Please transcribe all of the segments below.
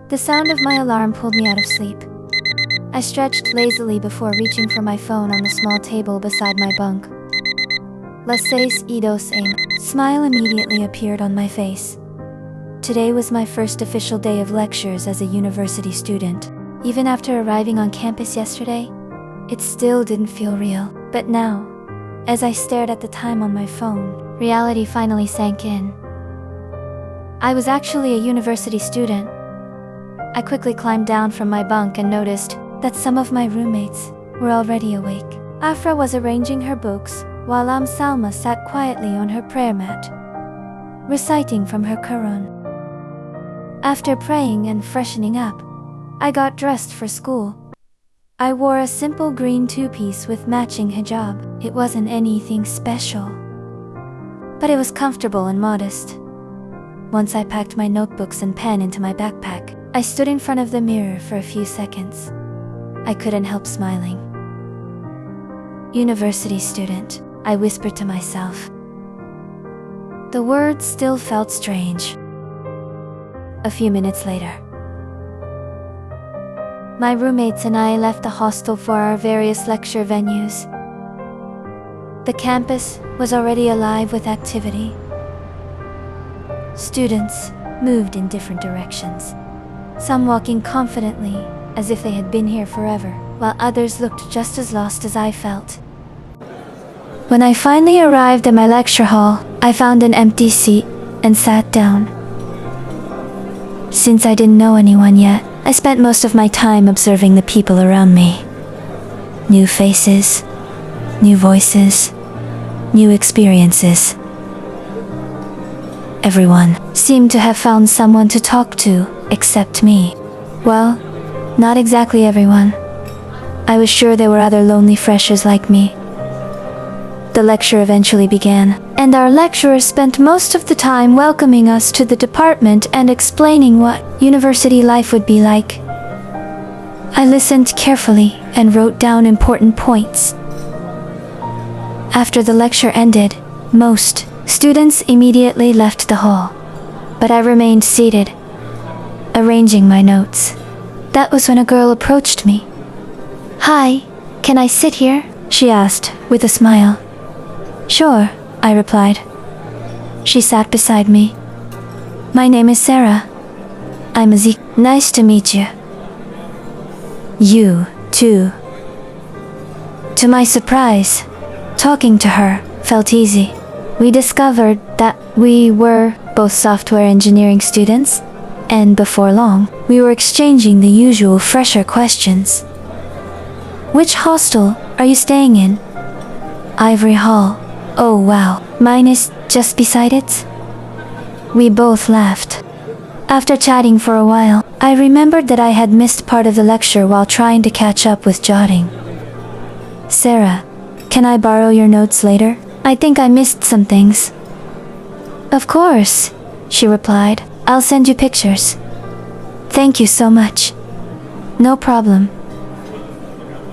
The sound of my alarm pulled me out of sleep. I stretched lazily before reaching for my phone on the small table beside my bunk. Las 6:02 a.m. Smile immediately appeared on my face. Today was my first official day of lectures as a university student. Even after arriving on campus yesterday, it still didn't feel real. But now, as I stared at the time on my phone, reality finally sank in. I was actually a university student. I quickly climbed down from my bunk and noticed that some of my roommates were already awake. Afra was arranging her books, while Salma sat quietly on her prayer mat, reciting from her Quran. After praying and freshening up, I got dressed for school. I wore a simple green two-piece with matching hijab. It wasn't anything special, but it was comfortable and modest. Once I packed my notebooks and pen into my backpack, I stood in front of the mirror for a few seconds. I couldn't help smiling. University student, I whispered to myself. The words still felt strange. A few minutes later, my roommates and I left the hostel for our various lecture venues. The campus was already alive with activity. Students moved in different directions, some walking confidently as if they had been here forever, while others looked just as lost as I felt. When I finally arrived at my lecture hall, I found an empty seat and sat down. Since I didn't know anyone yet, I spent most of my time observing the people around me. New faces, new voices, new experiences. Everyone seemed to have found someone to talk to, except me. Well, not exactly everyone. I was sure there were other lonely freshers like me. The lecture eventually began, and our lecturer spent most of the time welcoming us to the department and explaining what university life would be like. I listened carefully and wrote down important points. After the lecture ended, most students immediately left the hall, but I remained seated, arranging my notes. That was when a girl approached me. "Hi, can I sit here?" she asked with a smile. "Sure," I replied. She sat beside me. "My name is Sarah. I'm Azeeka. Nice to meet you." "You, too." To my surprise, talking to her felt easy. We discovered that we were both software engineering students, and before long, we were exchanging the usual fresher questions. "Which hostel are you staying in?" "Ivory Hall." "Oh wow, mine is just beside it." We both laughed. After chatting for a while, I remembered that I had missed part of the lecture while trying to catch up with jotting. "Sarah, can I borrow your notes later? I think I missed some things." "Of course," she replied. "I'll send you pictures." "Thank you so much." "No problem."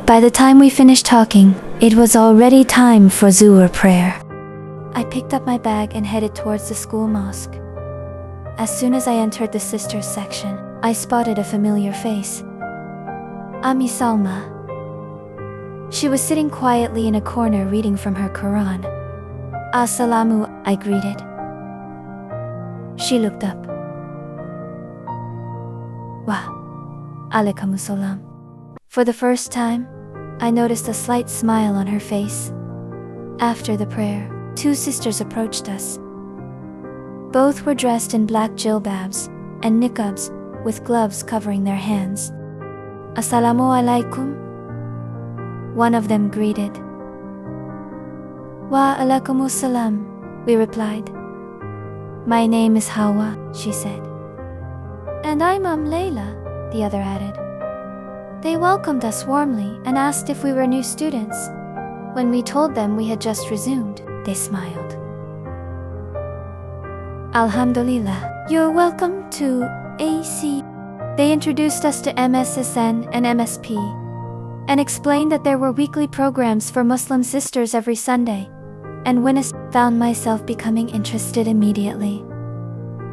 By the time we finished talking, it was already time for Zuhr prayer. I picked up my bag and headed towards the school mosque. As soon as I entered the sisters section, I spotted a familiar face. Ami Salma. She was sitting quietly in a corner reading from her Quran. "Assalamu," I greeted. She looked up. "Wa alaikumussalam." For the first time, I noticed a slight smile on her face. After the prayer, two sisters approached us. Both were dressed in black jilbabs and niqabs with gloves covering their hands. "Assalamu alaikum," one of them greeted. "Wa alaikumussalam," we replied. "My name is Hawa," she said. "And I'm Layla," the other added. They welcomed us warmly and asked if we were new students. When we told them we had just resumed, they smiled. "Alhamdulillah, you're welcome to AC." They introduced us to MSSN and MSP, and explained that there were weekly programs for Muslim sisters every Sunday, and when I found myself becoming interested immediately.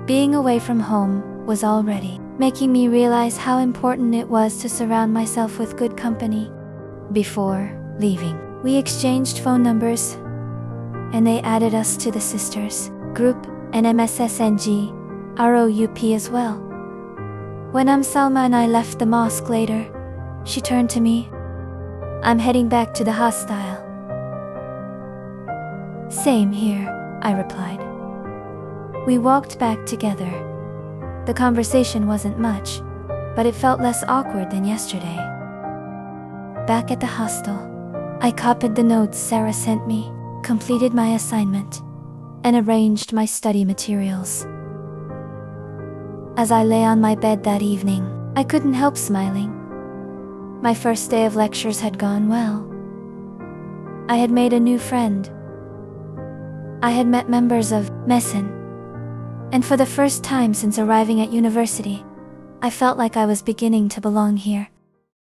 Being away from home was already making me realize how important it was to surround myself with good company. Before leaving, we exchanged phone numbers, and they added us to the sisters group and MSSNG, ROUP as well. When Salma and I left the mosque later, she turned to me. I'm heading back to the hostel. Same here, I replied. We walked back together. The conversation wasn't much, but it felt less awkward than yesterday. Back at the hostel, I copied the notes Sarah sent me, completed my assignment, and arranged my study materials. As I lay on my bed that evening, I couldn't help smiling. My first day of lectures had gone well. I had made a new friend. I had met members of Messen, and for the first time since arriving at university, I felt like I was beginning to belong here.